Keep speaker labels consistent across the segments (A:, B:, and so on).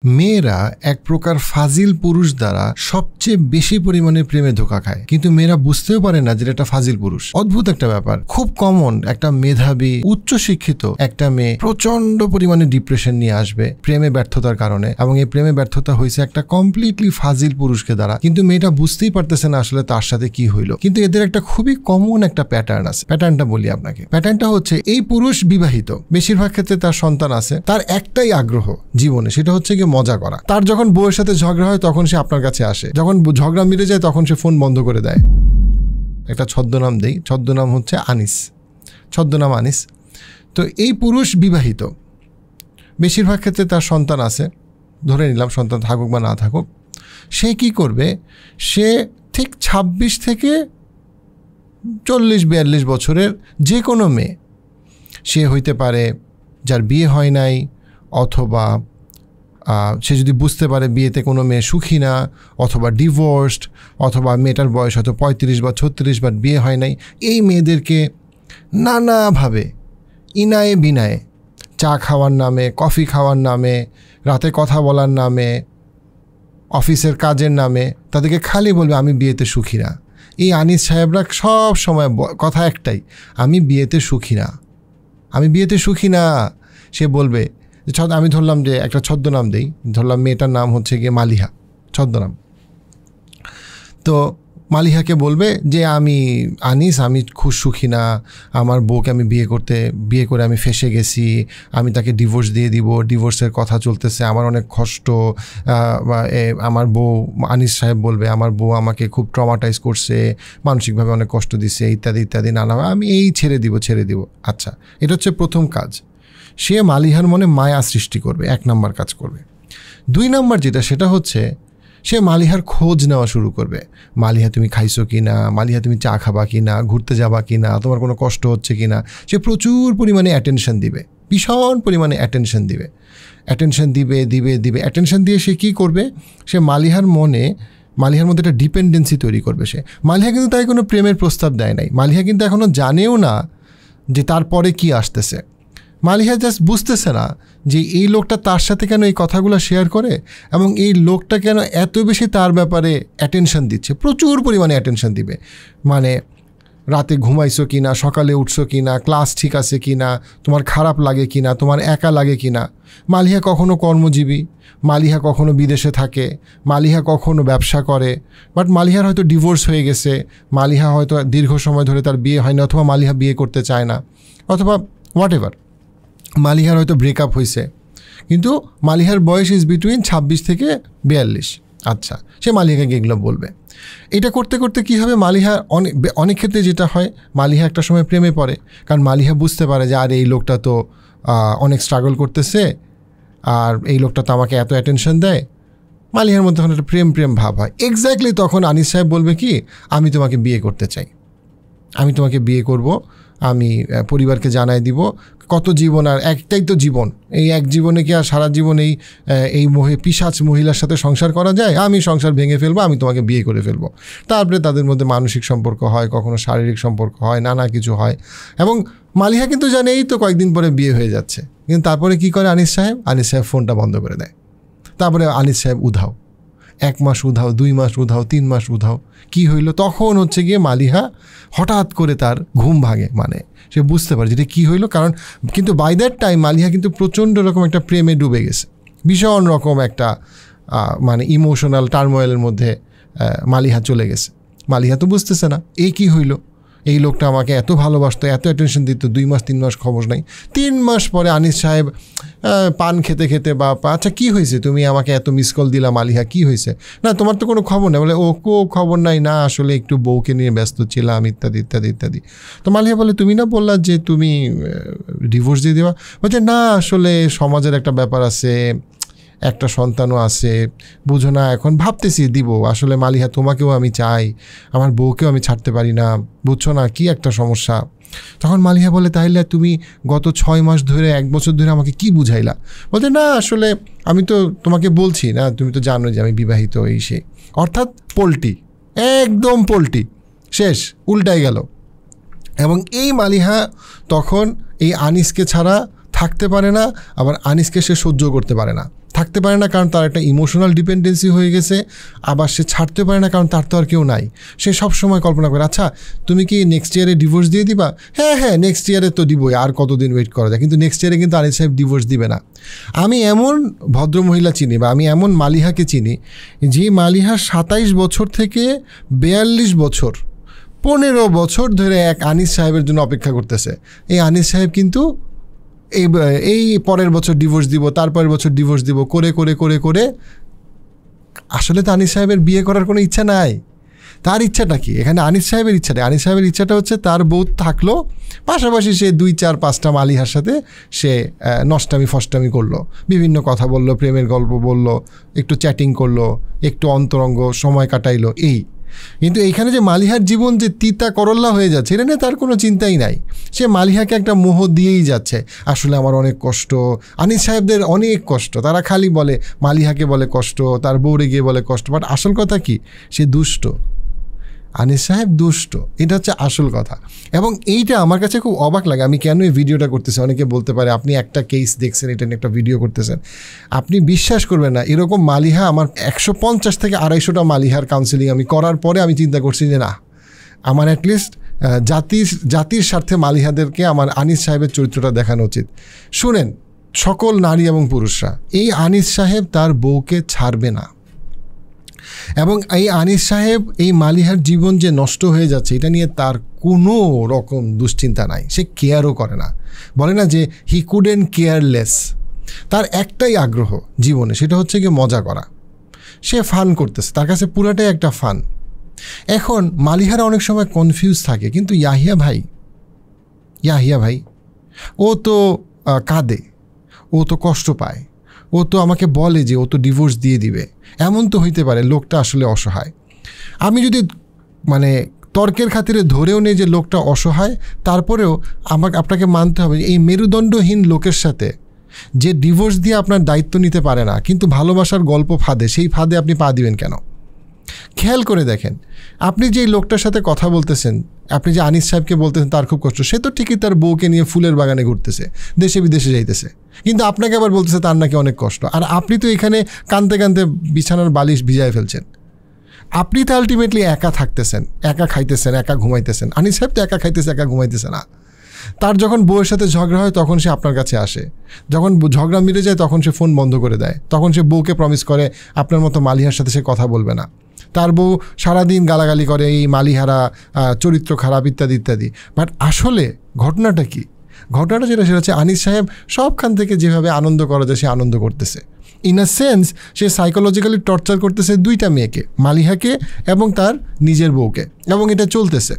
A: মেয়েরা এক প্রকার ফাজিল পুরুষ দ্বারা সবচেয়ে বেশি পরিমাণে প্রেমে ধোঁকা খায়, কিন্তু মেয়েরা বুঝতেও পারে না যে এটা ফাজিল পুরুষ। অদ্ভুত একটা ব্যাপার, খুব কমন। একটা মেধাবী উচ্চ শিক্ষিত একটা মেয়ে প্রচন্ড পরিমাণে ডিপ্রেশন নিয়ে আসবে প্রেমে ব্যর্থতার কারণে, এবং এই প্রেমে ব্যর্থতা হয়েছে একটা কমপ্লিটলি ফাজিল পুরুষকে দ্বারা, কিন্তু মেয়েটা বুঝতেই পারতেছে না আসলে তার সাথে কি হইলো। কিন্তু এদের একটা খুবই কমন একটা প্যাটার্ন আছে। প্যাটার্নটা বলি আপনাকে। প্যাটার্নটা হচ্ছে, এই পুরুষ বিবাহিত, বেশিরভাগ ক্ষেত্রে তার সন্তান আছে, তার একটাই আগ্রহ জীবনে, সেটা হচ্ছে কি মজা করা। তার যখন বউয়ের সাথে ঝগড়া হয় তখন সে আপনার কাছে আসে, যখন ঝগড়া মিটে যায় তখন সে ফোন বন্ধ করে দেয়। একটা ছদ্মনাম দেই, ছদ্মনাম হচ্ছে আনিস, ছদ্মনাম আনিস। তো এই পুরুষ বিবাহিত, বেশিরভাগ ক্ষেত্রে তার সন্তান আছে, ধরে নিলাম সন্তান থাকুক বা না থাকুক। সে কি করবে, সে ঠিক 26 থেকে 40-42 বছরের যে কোনো মেয়ে, সে হইতে পারে যার বিয়ে হয় নাই, অথবা সে যদি বুঝতে পারে বিয়েতে কোনো মেয়ে সুখী না, অথবা ডিভোর্সড, অথবা মেয়েটার বয়স হয়তো 35 বা 36 বা বিয়ে হয় নাই, এই মেয়েদেরকে নানাভাবে ইনায়ে বিনায়ে, চা খাওয়ার নামে, কফি খাওয়ার নামে, রাতে কথা বলার নামে, অফিসের কাজের নামে তাদেরকে খালি বলবে আমি বিয়েতে সুখী না। এই আনিস সাহেবরা সব সময় কথা একটাই, আমি বিয়েতে সুখী না, আমি বিয়েতে সুখী না। সে বলবে, আমি ধরলাম যে একটা ছদ্মনাম দেই, ধরলাম মেয়েটার নাম হচ্ছে গিয়ে মালিহা, ছদ্মনাম। তো মালিহাকে বলবে যে আমি আনিস, আমি খুব সুখী না, আমার বউকে আমি বিয়ে করে আমি ফেঁসে গেছি, আমি তাকে ডিভোর্স দিয়ে দিব, ডিভোর্সের কথা চলতেছে, আমার অনেক কষ্ট। আমার বউ, আনিস সাহেব বলবে আমার বউ আমাকে খুব ট্রমাটাইজ করছে, মানসিকভাবে অনেক কষ্ট দিছে, ইত্যাদি ইত্যাদি নানা, আমি এই ছেড়ে দিব। আচ্ছা, এটা হচ্ছে প্রথম কাজ। সে মালিহার মনে মায়া সৃষ্টি করবে, 1 নম্বর কাজ করবে। 2 নম্বর যেটা, সেটা হচ্ছে সে মালিহার খোঁজ নেওয়া শুরু করবে। মালিহা তুমি খাইছো কি না, মালিহা তুমি চা খাবা কি না, ঘুরতে যাবা কি না, তোমার কোনো কষ্ট হচ্ছে কি না। সে প্রচুর পরিমাণে অ্যাটেনশন দিবে, ভীষণ পরিমাণে অ্যাটেনশন দিবে। অ্যাটেনশন দিয়ে সে কী করবে, সে মালিহার মধ্যে একটা ডিপেন্ডেন্সি তৈরি করবে। সে মালিহা কিন্তু তাই কোনো প্রেমের প্রস্তাব দেয় নাই, মালিহা কিন্তু এখনও জানেও না যে তারপরে কি আসতেছে। মালিহা জাস্ট বুঝতেছে না যে এই লোকটা তার সাথে কেন এই কথাগুলো শেয়ার করে, এবং এই লোকটা কেন এত বেশি তার ব্যাপারে অ্যাটেনশন দিচ্ছে, প্রচুর পরিমাণে অ্যাটেনশন দিবে। মানে রাতে ঘুমাইছো কি না, সকালে উঠছো কি না, ক্লাস ঠিক আছে কি না, তোমার খারাপ লাগে কি না, তোমার একা লাগে কি না। মালিহা কখনো কর্মজীবী, মালিহা কখনো বিদেশে থাকে, মালিহা কখনো ব্যবসা করে, বাট মালিহার হয়তো ডিভোর্স হয়ে গেছে, মালিহা হয়তো দীর্ঘ সময় ধরে তার বিয়ে হয় না, অথবা মালিহা বিয়ে করতে চায় না, অথবা হোয়াট এভার, মালিহার হয়তো ব্রেকআপ হয়েছে, কিন্তু মালিহার বয়স ইজ বিটুইন 26 থেকে 42। আচ্ছা, সে মালিহাকে এগুলো বলবে। এটা করতে করতে কী হবে, মালিহা অনেক ক্ষেত্রে যেটা হয়, মালিহা একটা সময় প্রেমে পড়ে, কারণ মালিহা বুঝতে পারে যে আর এই লোকটা তো অনেক স্ট্রাগল করতেছে, আর এই লোকটা তো আমাকে এত অ্যাটেনশন দেয়। মালিহার মধ্যে তখন একটা প্রেম ভাব হয়। এক্স্যাক্টলি তখন আনিস সাহেব বলবে কি, আমি তোমাকে বিয়ে করতে চাই, আমি তোমাকে বিয়ে করব, আমি পরিবারকে জানাই দিব। কত জীবন, আর একটাই তো জীবন, এই এক জীবনে কি আর সারা জীবন এই পিশাচ মহিলার সাথে সংসার করা যায়? আমি সংসার ভেঙে ফেলবো, আমি তোমাকে বিয়ে করে ফেলবো। তারপরে তাদের মধ্যে মানসিক সম্পর্ক হয়, কখনো শারীরিক সম্পর্ক হয়, নানা কিছু হয়। এবং মালিহা কিন্তু জানে এই তো কয়েকদিন পরে বিয়ে হয়ে যাচ্ছে, কিন্তু তারপরে কি করে আনিস সাহেব ফোনটা বন্ধ করে দেয়। তারপরে আনিস সাহেব উধাও, 1 মাস উধাও, 2 মাস উধাও, 3 মাস উধাও। কি হইলো তখন হচ্ছে গিয়ে মালিহা হঠাৎ করে তার ঘুম ভাঙে, মানে সে বুঝতে পারে যেটা কী হইলো। কারণ কিন্তু বাই দ্যাট টাইম মালিহা কিন্তু প্রচণ্ড রকম একটা প্রেমে ডুবে গেছে, ভীষণ রকম একটা মানে ইমোশনাল টার্মোয়েলের মধ্যে মালিহা চলে গেছে। মালিহা তো বুঝতেছে না এই কী হইলো, এই লোকটা আমাকে এত ভালোবাসতো, এত অ্যাটেনশন দিত, 2 মাস 3 মাস খবর নাই। 3 মাস পরে আনিস সাহেব পান খেতে বা আচ্ছা কী হয়েছে, তুমি আমাকে এত মিস কল দিলা মালিহা, কী হয়েছে? না তোমার তো কোনো খবর নেই। বলে ও খবর নাই, না আসলে একটু বউকে নিয়ে ব্যস্ত ছিলাম, ইত্যাদি ইত্যাদি ইত্যাদি। তো মালিহা বলে তুমি না বললা যে তুমি ডিভোর্স দিয়ে দেওয়া? বলছে না, আসলে সমাজের একটা ব্যাপার আছে, একটা সন্তানও আছে, বুঝো না, এখন ভাবতেছি দিব। আসলে মালিহা তোমাকেও আমি চাই, আমার বউকেও আমি ছাড়তে পারি না, বুঝছো না কি একটা সমস্যা। তখন মালিহা বলে তাহলে তুমি গত 6 মাস ধরে 1 বছর ধরে আমাকে কি বুঝাইলা? বলতে না আসলে আমি তো তোমাকে বলছি না, তুমি তো জানো যে আমি বিবাহিত, এই সেই। অর্থাৎ পোল্টি, একদম পোল্টি, শেষ, উল্টাই গেল। এবং এই মালিহা তখন এই আনিসকে ছাড়া থাকতে পারে না, আবার আনিসকে সে সহ্য করতে পারে না। থাকতে পারে না কারণ তার একটা ইমোশনাল ডিপেন্ডেন্সি হয়ে গেছে, আবার সে ছাড়তে পারে না কারণ তার তো আর কেউ নাই। সে সব সময় কল্পনা করে, আচ্ছা তুমি কি নেক্সট ইয়ারে ডিভোর্স দিয়ে দিবা? হ্যাঁ নেক্সট ইয়ারে তো দিবই, আর কতদিন ওয়েট করা যায়। কিন্তু নেক্সট ইয়ারে কিন্তু আনিস সাহেব ডিভোর্স দিবে না। আমি এমন ভদ্রমহিলা চিনি বা আমি এমন মালিহাকে চিনি যে মালিহা 27 বছর থেকে 42 বছর 15 বছর ধরে এক আনিস সাহেবের জন্য অপেক্ষা করতেছে। এই আনিস সাহেব কিন্তু এই পরের বছর ডিভোর্স দিব, তারপরের বছর ডিভোর্স দিব করে করে করে করে আসলে তো আনিস সাহেবের বিয়ে করার কোনো ইচ্ছা নাই। তার ইচ্ছাটা কি? এখানে আনিস সাহেবের ইচ্ছা নেই। আনিস সাহেবের ইচ্ছাটা হচ্ছে তার বউ থাকলো, পাশাপাশি সে 2-4-5টা মালিহার সাথে সে নষ্টামি ফষ্টামি করলো, বিভিন্ন কথা বললো, প্রেমের গল্প বললো, একটু চ্যাটিং করলো, একটু অন্তরঙ্গ সময় কাটাইলো এই। কিন্তু এইখানে যে মালিহার জীবন যে তিতা করল্লা হয়ে যাচ্ছে এটা নিয়ে তার কোনো চিন্তাই নাই। সে মালিহাকে একটা মোহ দিয়েই যাচ্ছে। আসলে আমার অনেক কষ্ট, আনিস সাহেবদের অনেক কষ্ট, তারা খালি বলে মালিহাকে বলে কষ্ট, তার বউরে গিয়ে বলে কষ্ট, বাট আসল কথা কি? সে দুষ্ট, আনিস সাহেব দুষ্ট, এটা হচ্ছে আসল কথা। এবং এইটা আমার কাছে খুব অবাক লাগে। আমি কেন এই ভিডিওটা করতেছি? অনেকে বলতে পারে আপনি একটা কেস দেখছেন, এটা নিয়ে একটা ভিডিও করতেছেন। আপনি বিশ্বাস করবেন না, এরকম মালিহা আমার 150 থেকে 250টা মালিহার কাউন্সিলিং আমি করার পরে আমি চিন্তা করছি যে না, আমার অ্যাটলিস্ট জাতির স্বার্থে মালিহাদেরকে আমার আনিস সাহেবের চরিত্রটা দেখানো উচিত। শুনেন সকল নারী এবং পুরুষরা, এই আনিস সাহেব তার বউকে ছাড়বে না। এবং এই আনিস সাহেব এই মালিহার জীবন যে নষ্ট হয়ে যাচ্ছে এটা নিয়ে তার কোনো রকম দুশ্চিন্তা নাই, সে কেয়ারও করে না। বলে না যে হি কুডেন্ট কেয়ারলেস। তার একটাই আগ্রহ জীবনে, সেটা হচ্ছে গিয়ে মজা করা। সে ফান করতেছে, তার কাছে পুরাটাই একটা ফান। এখন মালিহারা অনেক সময় কনফিউজ থাকে, কিন্তু ইয়াহিয়া ভাই ও তো কাঁদে, ও তো কষ্ট পায়, ও তো আমাকে বলে যে ও তো ডিভোর্স দিয়ে দিবে। এমন তো হইতে পারে লোকটা আসলে অসহায়। আমি যদি মানে তর্কের খাতিরে ধরেও নেই যে লোকটা অসহায়, তারপরেও আপনাকে মানতে হবে এই মেরুদণ্ডহীন লোকের সাথে যে ডিভোর্স দিয়ে আপনার দায়িত্ব নিতে পারে না, কিন্তু ভালোবাসার গল্প ফাঁদে, সেই ফাঁদে আপনি পা দিবেন কেন? খেয়াল করে দেখেন, আপনি যে লোকটার সাথে কথা বলতেছেন, আপনি যে আনিস সাহেবকে বলতেছেন তার খুব কষ্ট, সে তো ঠিকই তার বউকে নিয়ে ফুলের বাগানে ঘুরতেছে, দেশে বিদেশে যাইতেছে, কিন্তু আপনাকে আবার বলতেছে তার নাকি অনেক কষ্ট। আর আপনি তো এখানে কাঁদতে কাঁদতে বিছানার বালিশ ভিজায় ফেলছেন। আপনি তো আলটিমেটলি একা থাকতেছেন, একা খাইতেছেন, একা ঘুমাইতেছেন। আনিস সাহেব তো একা খাইতেছে, একা ঘুমাইতেছে না। তার যখন বউয়ের সাথে ঝগড়া হয় তখন সে আপনার কাছে আসে, যখন ঝগড়া মিটে যায় তখন সে ফোন বন্ধ করে দেয়, তখন সে বউকে প্রমিস করে আপনার মতো মালিহার সাথে সে কথা বলবে না। তার বউ সারাদিন গালাগালি করে, এই মালিহারা চরিত্র খারাপ ইত্যাদি ইত্যাদি। বাট আসলে ঘটনাটা কি? ঘটনাটা যেটা সেটা হচ্ছে আনিস সাহেব সবখান থেকে যেভাবে আনন্দ করা যায় সে আনন্দ করতেছে। In a sense say psychologically torture করতেছে 2টা মেয়েকে, মালিহাকে এবং তার নিজের বউকে, এবং এটা চলতেছে।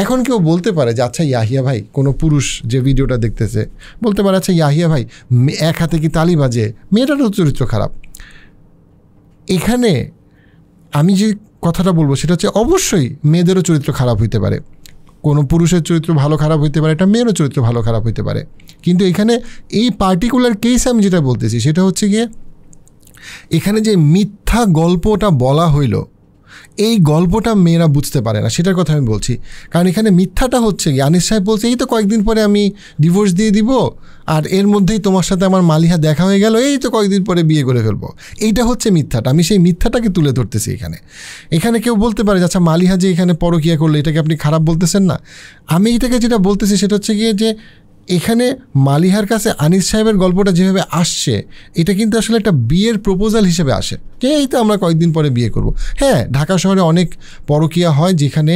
A: এখন কেউ বলতে পারে যে আচ্ছা ইয়াহিয়া ভাই, কোনো পুরুষ যে ভিডিওটা দেখতেছে বলতে পারে আচ্ছা ইয়াহিয়া ভাই এক হাতে কি তালি বাজে, মেয়েটারও চরিত্র খারাপ। এখানে আমি যে কথাটা বলবো সেটা হচ্ছে অবশ্যই মেয়েদেরও চরিত্র খারাপ হইতে পারে, কোনো পুরুষের চরিত্র ভালো খারাপ হইতে পারে, একটা মেয়েরও চরিত্র ভালো খারাপ হইতে পারে। কিন্তু এখানে এই পার্টিকুলার কেস আমি যেটা বলতেছি সেটা হচ্ছে গিয়ে এখানে যে মিথ্যা গল্পটা বলা হইল, এই গল্পটা মেয়েরা বুঝতে পারে না, সেটার কথা আমি বলছি। কারণ এখানে মিথ্যাটা হচ্ছে কি, আনিস সাহেব বলছে এই তো কয়েকদিন পরে আমি ডিভোর্স দিয়ে দিব, আর এর মধ্যেই তোমার সাথে আমার মালিহা দেখা হয়ে গেল, এই তো কয়েকদিন পরে বিয়ে করে ফেলবো। এইটা হচ্ছে মিথ্যাটা। আমি সেই মিথ্যাটাকে তুলে ধরতেছি এখানে কেউ বলতে পারে আচ্ছা মালিহা যে এখানে পরকীয়া করলো এটাকে আপনি খারাপ বলতেছেন না। আমি এটাকে যেটা বলতেছি সেটা হচ্ছে গিয়ে যে এখানে মালিহার কাছে আনিস সাহেবের গল্পটা যেভাবে আসছে এটা কিন্তু আসলে একটা বিয়ের প্রপোজাল হিসেবে আসে, যে এই তো আমরা কয়েকদিন পরে বিয়ে করব। হ্যাঁ, ঢাকা শহরে অনেক পরকীয়া হয় যেখানে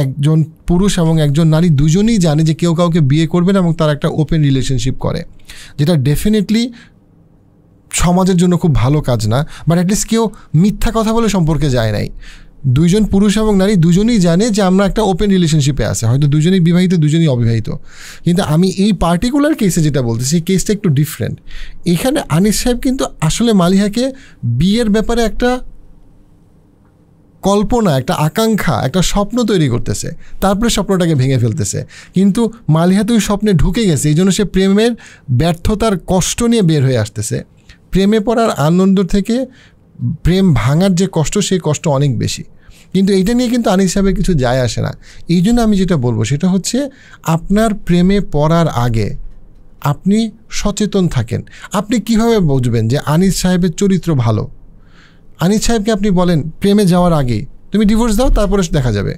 A: একজন পুরুষ এবং একজন নারী দুজনেই জানে যে কেউ কাউকে বিয়ে করবে না এবং তারা একটা ওপেন রিলেশনশিপ করে, যেটা ডেফিনেটলি সমাজের জন্য খুব ভালো কাজ না। বাট অ্যাটলিস্ট কেউ মিথ্যা কথা বলে সম্পর্কে যায় নাই। দুইজন পুরুষ এবং নারী দুজনেই জানে যে আমরা একটা ওপেন রিলেশনশিপে আছে, হয়তো দুজনেই বিবাহিত, দুজনেই অবিবাহিত। কিন্তু আমি এই পার্টিকুলার কেসে যেটা বলতেছি সেই কেসটা একটু ডিফারেন্ট। এখানে আনিস সাহেব কিন্তু আসলে মালিহাকে বিয়ের ব্যাপারে একটা কল্পনা, একটা আকাঙ্ক্ষা, একটা স্বপ্ন তৈরি করতেছে, তারপরে স্বপ্নটাকে ভেঙে ফেলতেছে। কিন্তু মালিহা তো ওই স্বপ্নে ঢুকে গেছে, এই জন্য সে প্রেমের ব্যর্থতার কষ্ট নিয়ে বের হয়ে আসতেছে। প্রেমে পড়ার আনন্দ থেকে প্রেম ভাঙার যে কষ্ট, সেই কষ্ট অনেক বেশি। কিন্তু এইটা নিয়ে কিন্তু আনিস সাহেবের কিছু যায় আসে না। এই জন্য আমি যেটা বলবো সেটা হচ্ছে আপনার প্রেমে পড়ার আগে আপনি সচেতন থাকেন। আপনি কিভাবে বুঝবেন যে আনিস সাহেবের চরিত্র ভালো? আনিস সাহেবকে আপনি বলেন প্রেমে যাওয়ার আগে তুমি ডিভোর্স দাও, তারপরে দেখা যাবে।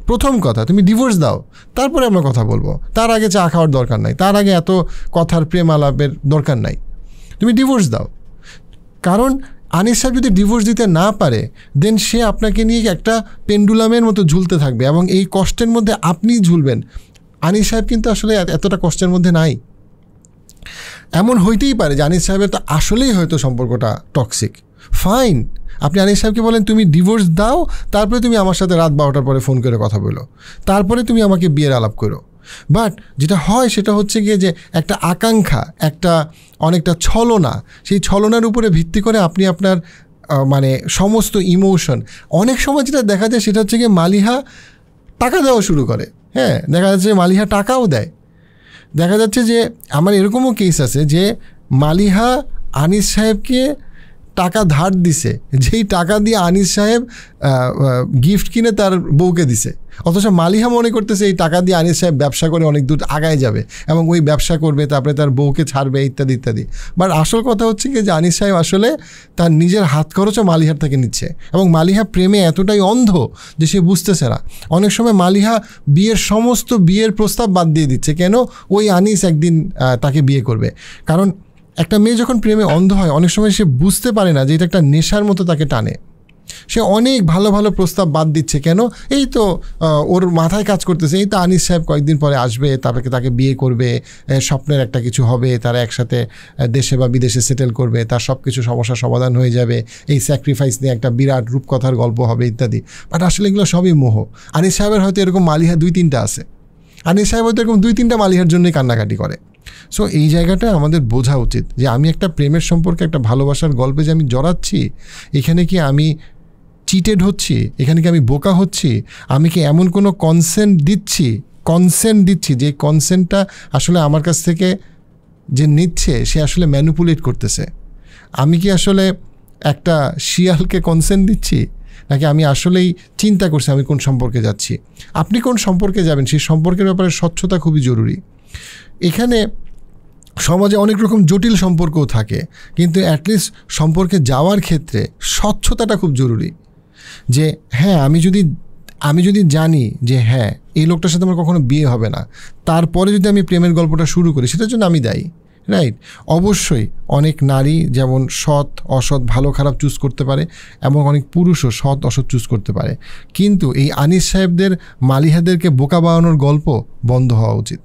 A: প্রথম কথা, তুমি ডিভোর্স দাও, তারপরে আমরা কথা বলবো। তার আগে চা খাওয়ার দরকার নাই, তার আগে এত কথার প্রেম আলাপের দরকার নাই। তুমি ডিভোর্স দাও। কারণ আনিস সাহেব যদি ডিভোর্স দিতে না পারে, দেন সে আপনাকে নিয়ে একটা পেন্ডুলামের মতো ঝুলতে থাকবে এবং এই কষ্টের মধ্যে আপনিই ঝুলবেন। আনিস সাহেব কিন্তু আসলে এতটা কষ্টের মধ্যে নাই। এমন হইতেই পারে যে আনিস সাহেবের তো আসলেই হয়তো সম্পর্কটা টক্সিক। ফাইন, আপনি আনিস সাহেবকে বলেন তুমি ডিভোর্স দাও, তারপরে তুমি আমার সাথে রাত 12টার পরে ফোন করে কথা বলো, তারপরে তুমি আমাকে বিয়ের আলাপ করো। বাট যেটা হয় সেটা হচ্ছে গিয়ে যে একটা আকাঙ্ক্ষা, একটা অনেকটা ছলনা, সেই ছলনার উপরে ভিত্তি করে আপনি আপনার মানে সমস্ত ইমোশন, অনেক সময় যেটা দেখা যায় সেটা হচ্ছে গিয়ে মালিহা টাকা দেওয়া শুরু করে। হ্যাঁ, দেখা যাচ্ছে মালিহা টাকাও দেয়। দেখা যাচ্ছে যে আমার এরকমও কেস আছে যে মালিহা আনিস সাহেবকে টাকা ধার দিছে, যেই টাকা দিয়ে আনিস সাহেব গিফট কিনে তার বউকে দিছে, অথচ মালিহা মনে করতেছে এই টাকা দিয়ে আনিস সাহেব ব্যবসা করে অনেক দূর আগায় যাবে এবং ওই ব্যবসা করবে, তারপরে তার বউকে ছাড়বে, ইত্যাদি ইত্যাদি। বাট আসল কথা হচ্ছে কি যে আনিস সাহেব আসলে তার নিজের হাত খরচও মালিহার থেকে নিচ্ছে এবং মালিহা প্রেমে এতটাই অন্ধ যে সে বুঝতেছে না। অনেক সময় মালিহা সমস্ত বিয়ের প্রস্তাব বাদ দিয়ে দিচ্ছে, কেন? ওই আনিস একদিন তাকে বিয়ে করবে। কারণ একটা মেয়ে যখন প্রেমে অন্ধ হয়, অনেক সময় সে বুঝতে পারে না যে এটা একটা নেশার মতো তাকে টানে। সে অনেক ভালো ভালো প্রস্তাব বাদ দিচ্ছে, কেন? এই তো ওর মাথায় কাজ করতেছে, এই তো আনিস সাহেব কয়েকদিন পরে আসবে, তারপরে তাকে বিয়ে করবে, স্বপ্নের একটা কিছু হবে, তারা একসাথে দেশে বা বিদেশে সেটেল করবে, তার সব কিছু সমস্যার সমাধান হয়ে যাবে, এই স্যাক্রিফাইস নিয়ে একটা বিরাট রূপকথার গল্প হবে ইত্যাদি। বাট আসলে এগুলো সবই মোহ। আনিস সাহেবের হয়তো এরকম মালিহা 2-3টা আছে, আনিস সাহেব হয়তো এরকম 2-3টা মালিহার জন্যই কান্নাকাটি করে। সো এই জায়গাটা আমাদের বোঝা উচিত যে আমি একটা প্রেমের সম্পর্কে, একটা ভালোবাসার গল্পে যে আমি জড়াচ্ছি, এখানে কি আমি চিটেড হচ্ছি? এখানে কি আমি বোকা হচ্ছি? আমি কি এমন কোনো কনসেন্ট দিচ্ছি যে কনসেন্টটা আসলে আমার কাছ থেকে যে নিচ্ছে সে আসলে ম্যানিপুলেট করতেছে? আমি কি আসলে একটা শিয়ালকে কনসেন্ট দিচ্ছি, নাকি আমি আসলেই চিন্তা করছি আমি কোন সম্পর্কে যাচ্ছি? আপনি কোন সম্পর্কে যাবেন সেই সম্পর্কের ব্যাপারে স্বচ্ছতা খুবই জরুরি। এখানে সমাজে অনেক রকম জটিল সম্পর্কও থাকে, কিন্তু অ্যাটলিস্ট সম্পর্কে যাওয়ার ক্ষেত্রে স্বচ্ছতাটা খুব জরুরি। যে হ্যাঁ, আমি যদি জানি যে হ্যাঁ এই লোকটার সাথে আমার কখনো বিয়ে হবে না, তারপরে যদি আমি প্রেমের গল্পটা শুরু করি, সেটার জন্য আমি দায়ী, রাইট? অবশ্যই অনেক নারী যেমন সৎ অসৎ ভালো খারাপ চুজ করতে পারে এবং অনেক পুরুষও সৎ অসৎ চুজ করতে পারে, কিন্তু এই আনিস সাহেবদের মালিহাদেরকে বোকা বানানোর গল্প বন্ধ হওয়া উচিত।